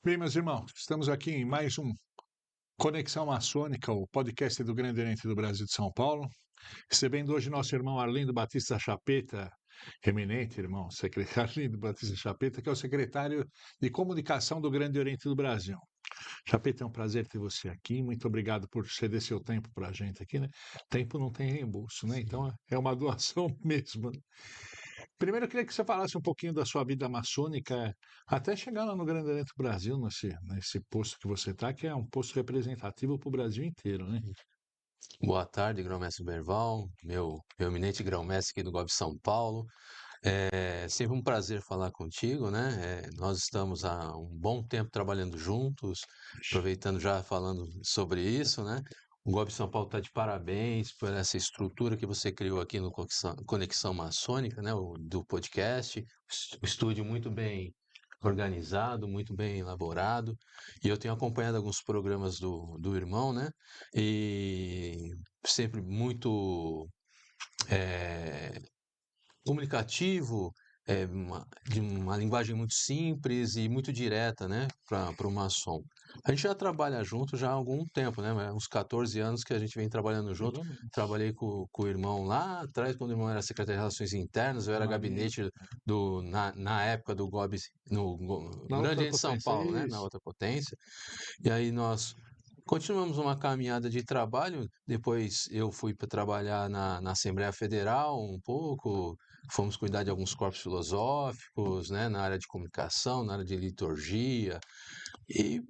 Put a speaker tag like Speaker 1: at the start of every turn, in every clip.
Speaker 1: Bem, meus irmãos, estamos aqui em mais um Conexão Maçônica, o podcast do Grande Oriente do Brasil de São Paulo. Recebendo hoje nosso irmão Arlindo Batista Chapeta, eminente irmão, secretário Arlindo Batista Chapeta, que é o secretário de Comunicação do Grande Oriente do Brasil. Chapeta, é um prazer ter você aqui. Muito obrigado por ceder seu tempo para a gente aqui, né? Tempo não tem reembolso, né? Então é uma doação mesmo, né? Primeiro, eu queria que você falasse um pouquinho da sua vida maçônica, até chegar lá no Grande Oriente do Brasil, nesse posto que você está, que é um posto representativo para o Brasil inteiro, né?
Speaker 2: Boa tarde, grão-mestre Berval, meu eminente grão-mestre aqui do GOB São Paulo. É sempre um prazer falar contigo, né? Nós estamos há um bom tempo trabalhando juntos, aproveitando já falando sobre isso, né? O GOB São Paulo está de parabéns por essa estrutura que você criou aqui no Conexão Maçônica, né? Do podcast, o estúdio muito bem organizado, muito bem elaborado, e eu tenho acompanhado alguns programas do irmão, né? E sempre muito eh, comunicativo, de uma linguagem muito simples e muito direta, né, para o maçom. A gente já trabalha junto já há algum tempo, né, uns 14 anos que a gente vem trabalhando junto. Trabalhei com o irmão lá atrás, quando o irmão era secretário de Relações Internas, eu era
Speaker 1: Maneiro.
Speaker 2: gabinete na época do GOB,
Speaker 1: Na
Speaker 2: no Grande
Speaker 1: outra
Speaker 2: Oriente de São
Speaker 1: potência,
Speaker 2: Paulo, né, na
Speaker 1: isso.
Speaker 2: outra potência. E aí nós continuamos uma caminhada de trabalho. Depois eu fui para trabalhar na Assembleia Federal um pouco, fomos cuidar de alguns corpos filosóficos, né, na área de comunicação, na área de liturgia, e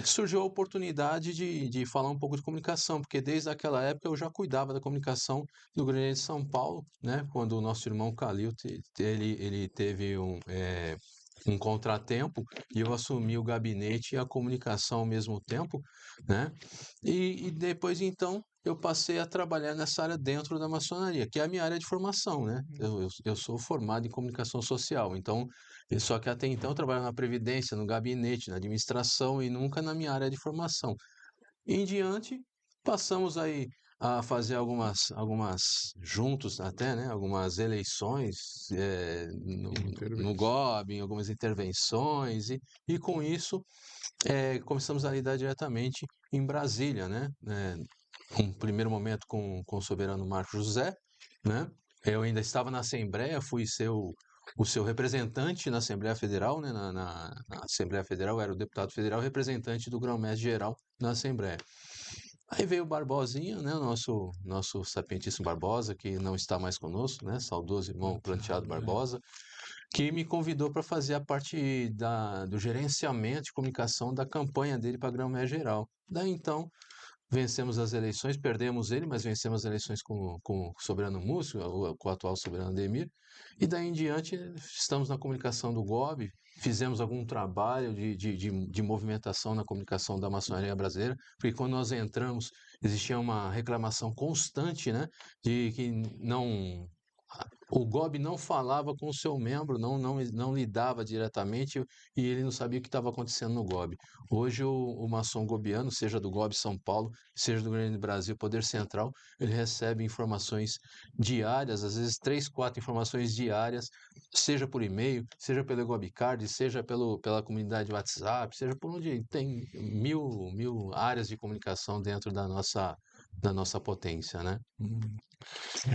Speaker 2: surgiu a oportunidade de falar um pouco de comunicação, porque desde aquela época eu já cuidava da comunicação do Grande Oriente de São Paulo, né, quando o nosso irmão Calil, ele teve um contratempo e eu assumi o gabinete e a comunicação ao mesmo tempo, né? E depois então eu passei a trabalhar nessa área dentro da maçonaria, que é a minha área de formação, né? Eu sou formado em comunicação social, então, só que até então eu trabalhava na Previdência, no gabinete, na administração e nunca na minha área de formação. Em diante, passamos aí a fazer algumas juntos até, né? Algumas eleições no
Speaker 1: Intervenção.
Speaker 2: GOB, em algumas intervenções, e com isso começamos a lidar diretamente em Brasília, né? Um primeiro momento com o soberano Marco José, né? Eu ainda estava na Assembleia, fui o seu representante na Assembleia Federal, né? Na Assembleia Federal, eu era o deputado federal representante do grão-mestre geral na Assembleia. Aí veio o Barbosinha, né? Nosso sapientíssimo Barbosa, que não está mais conosco, né? Saudoso irmão Planteado Barbosa, que me convidou para fazer a parte do gerenciamento de comunicação da campanha dele para grão-mestre geral. Daí então, vencemos as eleições, perdemos ele, mas vencemos as eleições com o soberano Múcio, com o atual soberano Ademir, e daí em diante estamos na comunicação do GOB, fizemos algum trabalho de movimentação na comunicação da maçonaria brasileira, porque quando nós entramos existia uma reclamação constante, né, de que o GOB não falava com o seu membro, não lidava diretamente e ele não sabia o que estava acontecendo no GOB. Hoje o maçom gobiano, seja do GOB São Paulo, seja do Grande Brasil, Poder Central, ele recebe informações diárias, às vezes 3, 4 informações diárias, seja por e-mail, seja pelo GOBcard, seja pela comunidade WhatsApp, seja por onde tem mil áreas de comunicação dentro da nossa potência, né?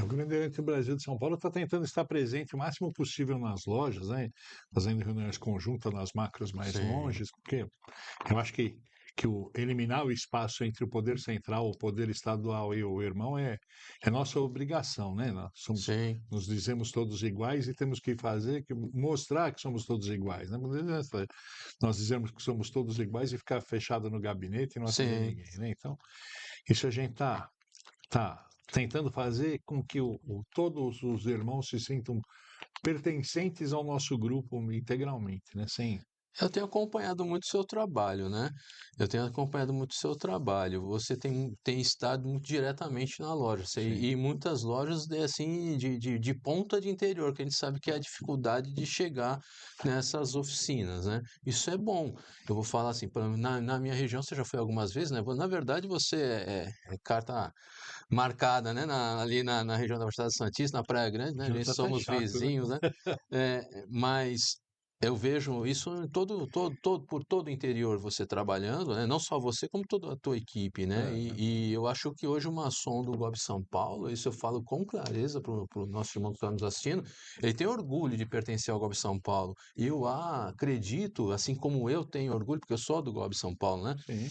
Speaker 1: O Grande Oriente do Brasil de São Paulo está tentando estar presente o máximo possível nas lojas, né? Fazendo reuniões conjuntas nas macros mais
Speaker 2: Sim,
Speaker 1: longes, porque eu acho que eliminar o espaço entre o poder central, o poder estadual e o irmão é nossa obrigação, né?
Speaker 2: sim.
Speaker 1: Nos dizemos todos iguais e temos que mostrar que somos todos iguais, né? Nós dizemos que somos todos iguais e ficar fechado no gabinete e não atender
Speaker 2: Sim,
Speaker 1: ninguém, né? Então, isso a gente tá tentando fazer com que todos os irmãos se sintam pertencentes ao nosso grupo integralmente, né? Sem
Speaker 2: eu tenho acompanhado muito o seu trabalho, né? Eu tenho acompanhado muito o seu trabalho. Você tem estado muito diretamente na loja.
Speaker 1: Sim.
Speaker 2: E muitas lojas, assim, de ponta de interior, que a gente sabe que é a dificuldade de chegar nessas oficinas, né? Isso é bom. Eu vou falar assim, na minha região, você já foi algumas vezes, né? Na verdade, você é carta marcada, né? Ali na região da Baixada Santista, na Praia Grande, né? A
Speaker 1: Já
Speaker 2: gente
Speaker 1: tá até
Speaker 2: somos
Speaker 1: chato, né?
Speaker 2: vizinhos, né? Mas Eu vejo isso em por todo o interior você trabalhando, né? Não só você, como toda a tua equipe, né?
Speaker 1: É,
Speaker 2: E eu acho que hoje uma ação do GOB São Paulo, isso eu falo com clareza para o nosso irmão que está nos assistindo, ele tem orgulho de pertencer ao GOB São Paulo. E eu acredito, assim como eu tenho orgulho, porque eu sou do GOB São Paulo, né?
Speaker 1: sim.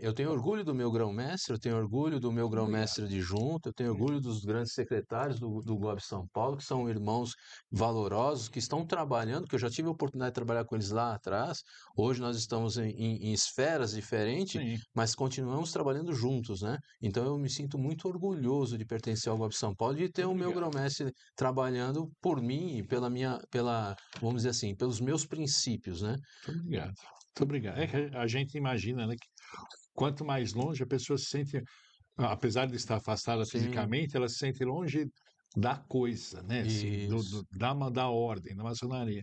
Speaker 2: Eu tenho orgulho do meu grão-mestre, eu tenho orgulho do meu
Speaker 1: Obrigado.
Speaker 2: grão-mestre adjunto, eu tenho orgulho dos grandes secretários do GOB São Paulo, que são irmãos valorosos, que estão trabalhando, que eu já tive a oportunidade de trabalhar com eles lá atrás. Hoje nós estamos em esferas diferentes,
Speaker 1: Sim,
Speaker 2: mas continuamos trabalhando juntos, né? Então eu me sinto muito orgulhoso de pertencer ao GOB São Paulo e de ter o meu
Speaker 1: obrigado.
Speaker 2: grão-mestre trabalhando por mim e vamos dizer assim, pelos meus princípios, né?
Speaker 1: Muito obrigado. Muito obrigado. É que a gente imagina, né, que quanto mais longe a pessoa se sente, apesar de estar afastada
Speaker 2: Sim,
Speaker 1: fisicamente, ela se sente longe da coisa, né, assim,
Speaker 2: isso.
Speaker 1: da ordem, da maçonaria.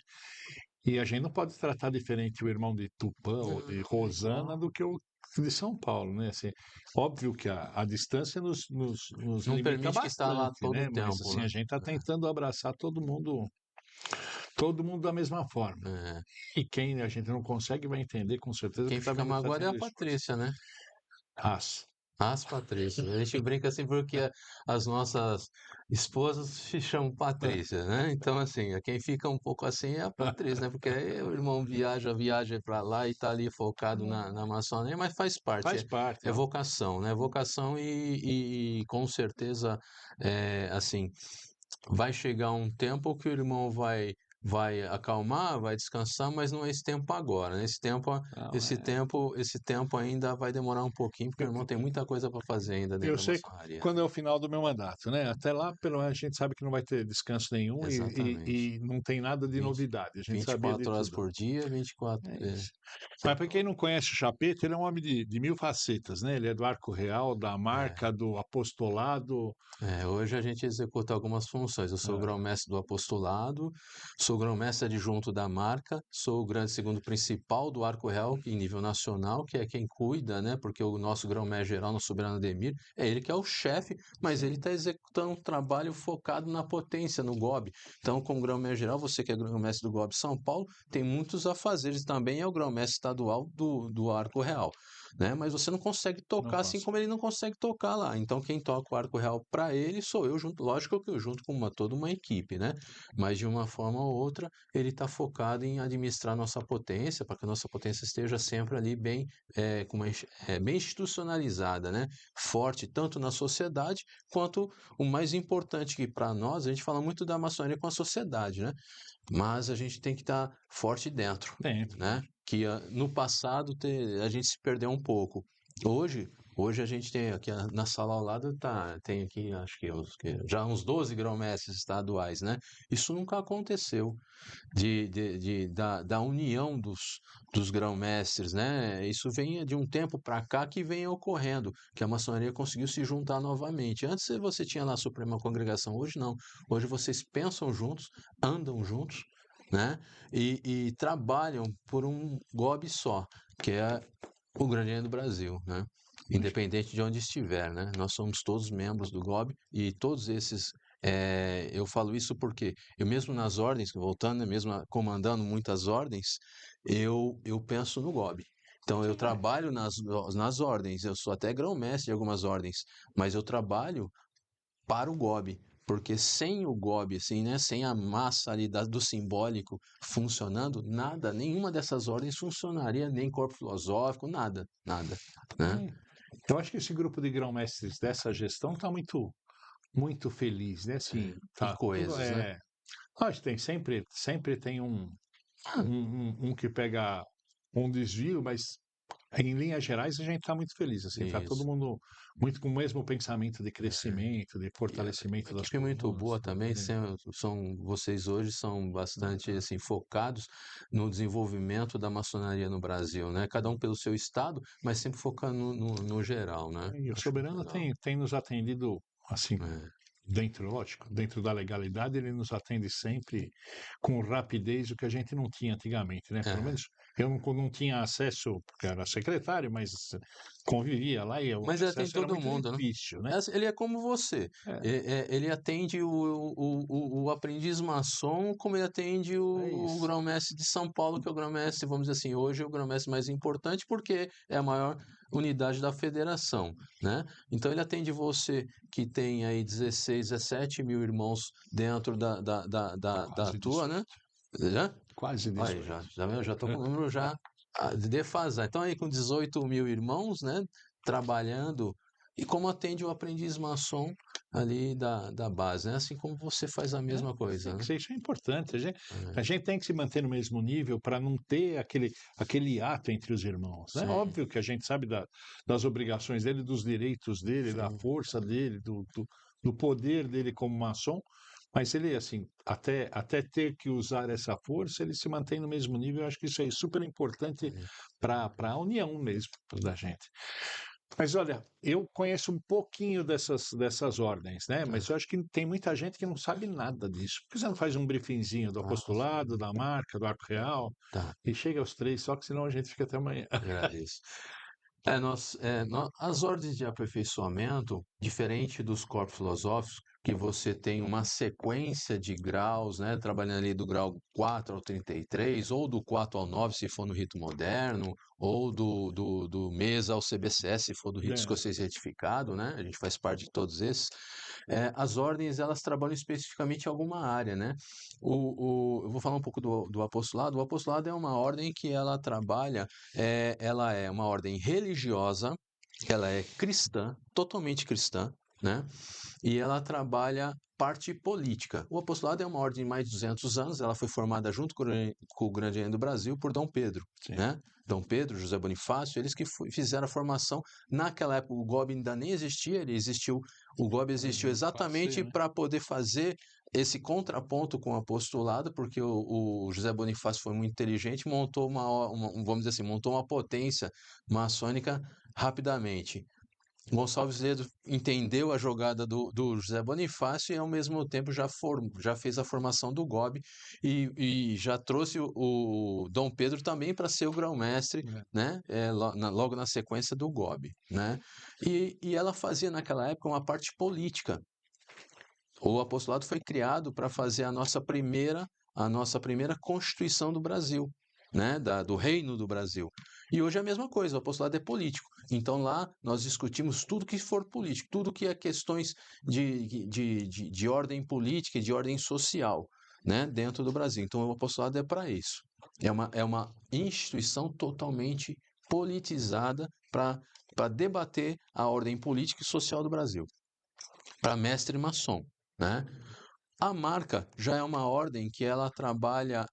Speaker 1: E a gente não pode tratar diferente o irmão de Tupã ou de
Speaker 2: Não, é
Speaker 1: Rosana do
Speaker 2: igual.
Speaker 1: que o de São Paulo, né? Assim, óbvio que a distância nos
Speaker 2: Não
Speaker 1: limita
Speaker 2: permite que está lá
Speaker 1: bastante,
Speaker 2: todo o
Speaker 1: né? Mas
Speaker 2: tempo,
Speaker 1: assim,
Speaker 2: né?
Speaker 1: a gente está tentando abraçar todo mundo da mesma forma.
Speaker 2: É.
Speaker 1: E quem a gente não consegue vai entender com certeza
Speaker 2: Quem
Speaker 1: porque está
Speaker 2: fica
Speaker 1: vendo que está
Speaker 2: magoado é a
Speaker 1: tendo esforço.
Speaker 2: Patrícia, né?
Speaker 1: As.
Speaker 2: As Patrícias. A gente brinca assim porque as nossas esposas se chamam
Speaker 1: É,
Speaker 2: Patrícia, né? Então, assim, quem fica um pouco assim é a Patrícia, né? Porque aí o irmão viaja para lá e tá ali focado na maçonaria, mas faz parte,
Speaker 1: faz parte,
Speaker 2: é
Speaker 1: ó.
Speaker 2: vocação, né? Vocação e com certeza, assim, vai chegar um tempo que o irmão vai acalmar, vai descansar, mas não é esse tempo agora, né?
Speaker 1: Não, é.
Speaker 2: Esse tempo ainda vai demorar um pouquinho, porque o irmão tem muita coisa para fazer ainda dentro
Speaker 1: Eu
Speaker 2: da
Speaker 1: sei
Speaker 2: maçonaria, né?
Speaker 1: quando é o final do meu mandato, né? Até lá, pelo menos, a gente sabe que não vai ter descanso nenhum
Speaker 2: Exatamente.
Speaker 1: e não tem nada de
Speaker 2: 20,
Speaker 1: novidade. A gente sabia de
Speaker 2: 24 horas
Speaker 1: tudo.
Speaker 2: por dia, 24.
Speaker 1: É isso. Mas para quem não conhece o Chapeta, ele é um homem de mil facetas, né? Ele é do arco real, da marca, do apostolado.
Speaker 2: Hoje a gente executa algumas funções. Eu sou o
Speaker 1: É,
Speaker 2: grão-mestre do apostolado, sou o grão-mestre adjunto da marca, sou o grande segundo principal do Arco Real em nível nacional, que é quem cuida, né? Porque o nosso grão-mestre geral, nosso soberano Ademir, é ele que é o chefe, mas ele
Speaker 1: sim,
Speaker 2: está executando um trabalho focado na potência, no GOB. Então, como grão-mestre geral, você que é grão-mestre do GOB São Paulo, tem muitos afazeres. Também é o grão-mestre estadual do Arco Real, né? Mas você não consegue
Speaker 1: não
Speaker 2: tocar assim
Speaker 1: posso.
Speaker 2: como ele não consegue tocar lá. Então quem toca o arco real para ele sou eu junto, lógico que eu junto com toda uma equipe, né? Mas de uma forma ou outra ele está focado em administrar nossa potência para que a nossa potência esteja sempre ali bem, bem institucionalizada, né? Forte tanto na sociedade quanto o mais importante que para nós a gente fala muito da maçonaria com a sociedade, né? Mas a gente tem que estar forte dentro,
Speaker 1: Dentro,
Speaker 2: né?
Speaker 1: dentro.
Speaker 2: Que no passado a gente se perdeu um pouco. Hoje, hoje a gente tem aqui na sala ao lado tem aqui acho que, já uns 12 grão-mestres estaduais, né? Isso nunca aconteceu da união dos grão-mestres, né? Isso vem de um tempo para cá que vem ocorrendo, que a maçonaria conseguiu se juntar novamente. Antes você tinha lá a Suprema Congregação, hoje não. Hoje vocês pensam juntos, andam juntos, né? E trabalham por um GOB só, que é o Grande do Brasil, né?
Speaker 1: Acho que
Speaker 2: Independente de onde estiver, né? Nós somos todos membros do GOB e todos esses. Eu falo isso porque eu mesmo nas ordens, voltando, né, mesmo comandando muitas ordens, eu penso no GOB. Então eu
Speaker 1: sim, é.
Speaker 2: trabalho nas ordens, eu sou até grão-mestre de algumas ordens, mas eu trabalho para o GOB, porque sem o GOB, assim, né, sem a massa ali do simbólico funcionando, nada, nenhuma dessas ordens funcionaria, nem corpo filosófico, nada, nada, né?
Speaker 1: Sim. Eu acho que esse grupo de grão-mestres dessa gestão está muito feliz, né? Assim,
Speaker 2: E
Speaker 1: tá tudo
Speaker 2: coesos, né?
Speaker 1: Acho que tem sempre tem que pega um desvio, mas em linhas gerais a gente está muito feliz, assim, tá todo
Speaker 2: Isso.
Speaker 1: mundo muito com o mesmo pensamento de
Speaker 2: É.
Speaker 1: crescimento, de
Speaker 2: E uma
Speaker 1: fortalecimento das
Speaker 2: equipe muito
Speaker 1: colunas,
Speaker 2: boa
Speaker 1: tudo,
Speaker 2: também,
Speaker 1: né?
Speaker 2: vocês hoje são bastante assim focados no desenvolvimento da maçonaria no Brasil, né? Cada um pelo seu estado, mas sempre focando no geral, né?
Speaker 1: E o
Speaker 2: Acho muito
Speaker 1: Soberano
Speaker 2: legal.
Speaker 1: tem nos atendido, assim,
Speaker 2: É.
Speaker 1: lógico, dentro da legalidade, ele nos atende sempre com rapidez, o que a gente não tinha antigamente, né? Pelo
Speaker 2: É.
Speaker 1: menos eu não tinha acesso, porque era secretário, mas convivia lá e o
Speaker 2: Mas ele atende
Speaker 1: acesso era
Speaker 2: todo
Speaker 1: muito
Speaker 2: mundo, né?
Speaker 1: difícil, né?
Speaker 2: Ele é como você.
Speaker 1: É,
Speaker 2: Ele atende o aprendiz maçom como ele atende
Speaker 1: é
Speaker 2: o
Speaker 1: isso.
Speaker 2: grão-mestre de São Paulo, que é o grão-mestre, vamos dizer assim, hoje é o grão-mestre mais importante porque é a maior unidade da federação, né? Então ele atende você que tem aí 16, 17 mil irmãos dentro da
Speaker 1: Quase
Speaker 2: tua, né?
Speaker 1: 18.
Speaker 2: Já?
Speaker 1: Quase
Speaker 2: Aí
Speaker 1: 18.
Speaker 2: eu já estou com o número já defasado. Então, aí com 18 mil irmãos, né, trabalhando, e como atende o aprendiz maçom ali da base, né? Assim como você faz a
Speaker 1: É,
Speaker 2: mesma coisa,
Speaker 1: tem que
Speaker 2: né?
Speaker 1: ser, isso é importante. A
Speaker 2: É,
Speaker 1: gente tem que se manter no mesmo nível para não ter aquele ato entre os irmãos. É
Speaker 2: sim,
Speaker 1: óbvio que a gente sabe das obrigações dele, dos direitos dele, da
Speaker 2: sim,
Speaker 1: força dele, do poder dele como maçom, mas ele, assim, até ter que usar essa força, ele se mantém no mesmo nível. Eu acho que isso é super importante
Speaker 2: sim.
Speaker 1: para a união mesmo da gente. Mas olha, eu conheço um pouquinho dessas ordens, né? Mas
Speaker 2: Tá,
Speaker 1: eu acho que tem muita gente que não sabe nada disso. Por que você não faz um briefingzinho do apostolado,
Speaker 2: sim,
Speaker 1: da marca, do arco real,
Speaker 2: tá,
Speaker 1: e chega aos três, só que senão a gente fica até amanhã.
Speaker 2: agradeço. As ordens de aperfeiçoamento, diferente dos corpos filosóficos, que você tem uma sequência de graus, né, trabalhando ali do grau 4 ao 33, ou do 4 ao 9, se for no rito moderno, ou do MES ao CBCS, se for do rito
Speaker 1: É,
Speaker 2: escocês retificado, né, a gente faz parte de todos esses. As ordens, elas trabalham especificamente em alguma área, né? Eu vou falar um pouco do apostolado. O apostolado é uma ordem que ela trabalha ela é uma ordem religiosa, ela é cristã, totalmente cristã, né? E ela trabalha parte política. O apostolado é uma ordem de mais de 200 anos, ela foi formada junto com o Grande Engenho do Brasil por Dom Pedro,
Speaker 1: sim.
Speaker 2: né? Dom Pedro, José Bonifácio, eles que fizeram a formação. Naquela época o GOB ainda nem existia, o GOB
Speaker 1: Foi
Speaker 2: existiu
Speaker 1: Bonifácio,
Speaker 2: exatamente
Speaker 1: né?
Speaker 2: para poder fazer esse contraponto com o apostolado, porque o José Bonifácio foi muito inteligente, montou vamos dizer assim, montou uma potência maçônica rapidamente. Gonçalves Ledo entendeu a jogada do José Bonifácio e, ao mesmo tempo, já fez a formação do GOB e já trouxe o Dom Pedro também para ser o grão-mestre,
Speaker 1: É.
Speaker 2: né? Logo na sequência do GOB, né? E ela fazia, naquela época, uma parte política. O apostolado foi criado para fazer a nossa primeira Constituição do Brasil, né? Do Reino do Brasil. E hoje é a mesma coisa, o apostolado é político. Então lá nós discutimos tudo que for político, tudo que é questões de ordem política e de ordem social, né? Dentro do Brasil. Então o apostolado é para isso. É uma instituição totalmente politizada para debater a ordem política e social do Brasil, para mestre maçom, né? A marca já é uma ordem que ela trabalha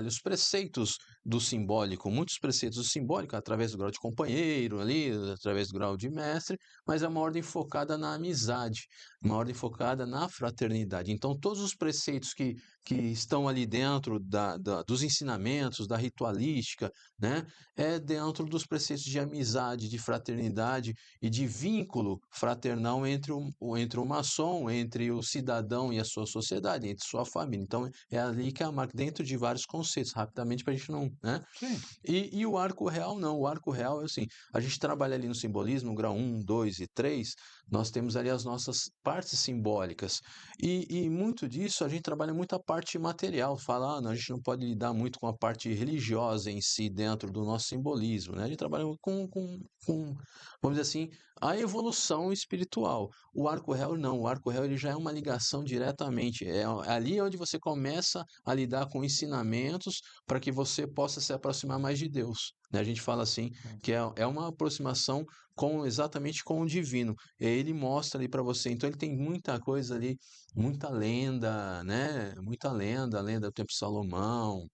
Speaker 2: os preceitos do simbólico, muitos preceitos do simbólico, através do grau de companheiro ali, através do grau de mestre, mas é uma ordem focada na amizade, uma ordem focada na fraternidade. Então, todos os preceitos que estão ali dentro dos ensinamentos, da ritualística, né, é dentro dos preceitos de amizade, de fraternidade e de vínculo fraternal entre o maçom, entre o cidadão e a sua sociedade, entre sua família. Então, é ali que é a marca, dentro de vários conceitos, rapidamente, para a gente não, né?
Speaker 1: Sim.
Speaker 2: E o arco real, não. O arco real é assim, a gente trabalha ali no simbolismo, no grau 1, 2 e 3, nós temos ali as nossas partes simbólicas. E muito disso, a gente trabalha muito a parte material, fala, não, a gente não pode lidar muito com a parte religiosa em si, dentro do nosso simbolismo, né? A gente trabalha com vamos dizer assim, a evolução espiritual. O arco real não, o arco real ele já é uma ligação diretamente, é ali onde você começa a lidar com ensinamentos para que você possa se aproximar mais de Deus, né? A gente fala assim, que é uma aproximação exatamente com o divino, e ele mostra ali para você, então ele tem muita coisa ali, muita lenda, né? Muita lenda, a lenda do tempo de Salomão,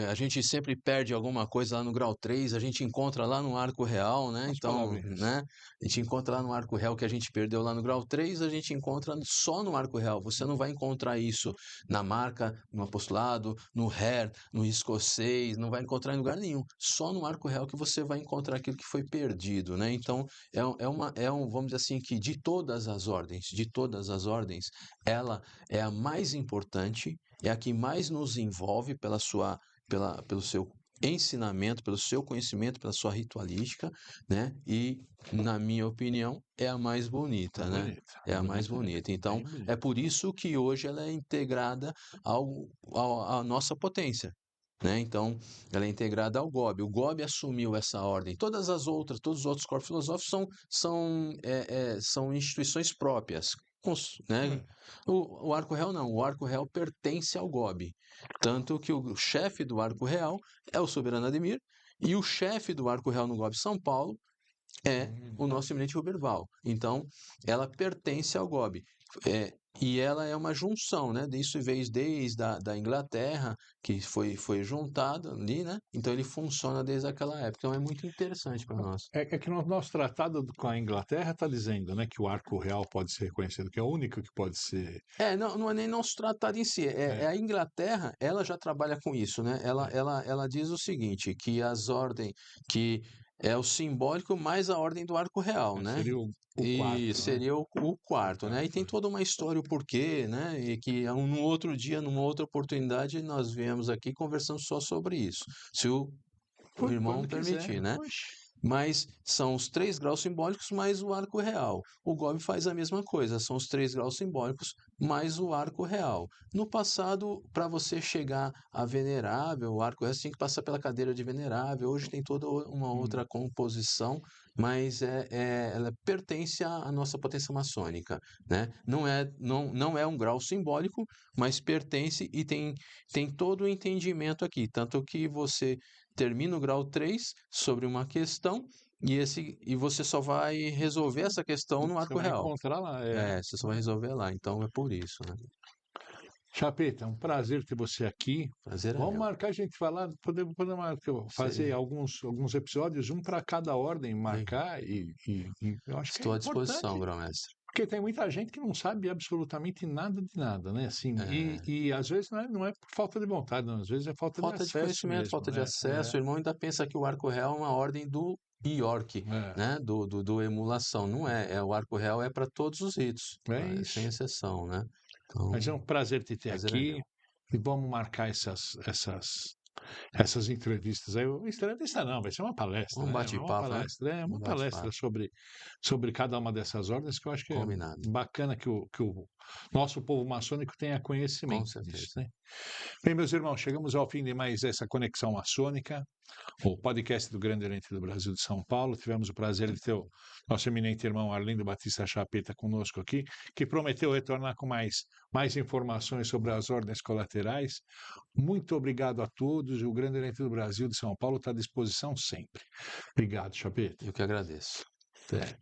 Speaker 2: A gente sempre perde alguma coisa lá no grau 3, a gente encontra lá no arco real, né?
Speaker 1: As
Speaker 2: Então,
Speaker 1: palavrinhas.
Speaker 2: né? A gente encontra lá no arco real que a gente perdeu lá no grau 3, a gente encontra só no arco real. Você não vai encontrar isso na marca, no apostolado, no Hare, no escocês, não vai encontrar em lugar nenhum. Só no arco real que você vai encontrar aquilo que foi perdido, né? Então, vamos dizer assim, que de todas as ordens, ela é a mais importante, é a que mais nos envolve pelo seu ensinamento, pelo seu conhecimento, pela sua ritualística, né? E, na minha opinião, é a mais bonita, né? É a mais bonita. Então,
Speaker 1: bem
Speaker 2: é
Speaker 1: bonita.
Speaker 2: por isso que hoje ela é integrada à nossa potência. Né? Então, ela é integrada ao GOB. O GOB assumiu essa ordem. Todos os outros corpos filosóficos são instituições próprias. Né?
Speaker 1: É.
Speaker 2: O Arco Real não. O Arco Real pertence ao GOB. Tanto que o chefe do Arco Real é o Soberano Ademir e o chefe do Arco Real no GOB São Paulo é o nosso eminente Roberval. Então, ela pertence ao GOB. E ela é uma junção, né? Isso veio desde da Inglaterra, que foi juntada ali, né? Então, ele funciona desde aquela época. Então, é muito interessante para nós.
Speaker 1: É que no nosso tratado com a Inglaterra está dizendo, né, que o arco real pode ser reconhecido, que é o único que pode ser.
Speaker 2: Não é nem nosso tratado em si, é a Inglaterra, ela já trabalha com isso, né? Ela diz o seguinte, que as ordens, que é o simbólico mais a ordem do arco real, né?
Speaker 1: Seria o quarto,
Speaker 2: E
Speaker 1: né?
Speaker 2: seria o quarto, né? E tem
Speaker 1: Quarto.
Speaker 2: toda uma história, o porquê, né? E que num outro dia, numa outra oportunidade, nós viemos aqui conversando só sobre isso, se o irmão
Speaker 1: Quando quiser.
Speaker 2: permitir, né?
Speaker 1: Oxe.
Speaker 2: Mas são os 3 graus simbólicos mais o arco real. O GOB faz a mesma coisa, são os 3 graus simbólicos mais o arco real. No passado, para você chegar a venerável, o arco real você tinha que passar pela cadeira de venerável. Hoje tem toda uma outra composição, mas ela pertence à nossa potência maçônica, né? Não é um grau simbólico, mas pertence e tem todo o entendimento aqui. Tanto que você termina o grau 3 sobre uma questão e você só vai resolver essa questão no
Speaker 1: Você
Speaker 2: arco
Speaker 1: vai
Speaker 2: real.
Speaker 1: encontrar lá.
Speaker 2: Você só vai resolver lá. Então é por isso, né?
Speaker 1: Chapeta, é um prazer ter você aqui.
Speaker 2: Prazer é
Speaker 1: Vamos
Speaker 2: meu.
Speaker 1: marcar a gente falar, podemos fazer
Speaker 2: Seria.
Speaker 1: alguns episódios, um para cada ordem,
Speaker 2: Legal.
Speaker 1: marcar e eu acho que é
Speaker 2: Estou à disposição,
Speaker 1: importante.
Speaker 2: grão-mestre.
Speaker 1: Porque tem muita gente que não sabe absolutamente nada de nada, né? Assim,
Speaker 2: É,
Speaker 1: e às vezes não é por falta de vontade, não, às vezes é falta de
Speaker 2: falta de
Speaker 1: acesso
Speaker 2: conhecimento,
Speaker 1: mesmo,
Speaker 2: falta de
Speaker 1: né?
Speaker 2: acesso. O irmão ainda pensa que o arco real é uma ordem do York, né? Do emulação. Não é. O arco real é para todos os ritos,
Speaker 1: É
Speaker 2: sem
Speaker 1: isso.
Speaker 2: exceção, né?
Speaker 1: Mas é
Speaker 2: Então,
Speaker 1: um prazer te ter
Speaker 2: prazer é
Speaker 1: aqui
Speaker 2: meu.
Speaker 1: e vamos marcar essas entrevistas aí. Entrevista não, vai ser uma palestra,
Speaker 2: Um
Speaker 1: né? Uma
Speaker 2: bate-papo, né?
Speaker 1: palestra,
Speaker 2: Um
Speaker 1: uma palestra
Speaker 2: bate-papo.
Speaker 1: sobre cada uma dessas ordens que eu acho que é
Speaker 2: Combinado.
Speaker 1: bacana que o nosso povo maçônico tenha
Speaker 2: Com
Speaker 1: conhecimento disso,
Speaker 2: certeza.
Speaker 1: né? Bem, meus irmãos, chegamos ao fim de mais essa Conexão Maçônica, o podcast do Grande Oriente do Brasil de São Paulo. Tivemos o prazer de ter o nosso eminente irmão Arlindo Batista Chapeta conosco aqui, que prometeu retornar com mais informações sobre as ordens colaterais. Muito obrigado a todos. O Grande Oriente do Brasil de São Paulo está à disposição sempre. Obrigado, Chapeta.
Speaker 2: Eu que agradeço.
Speaker 1: Até.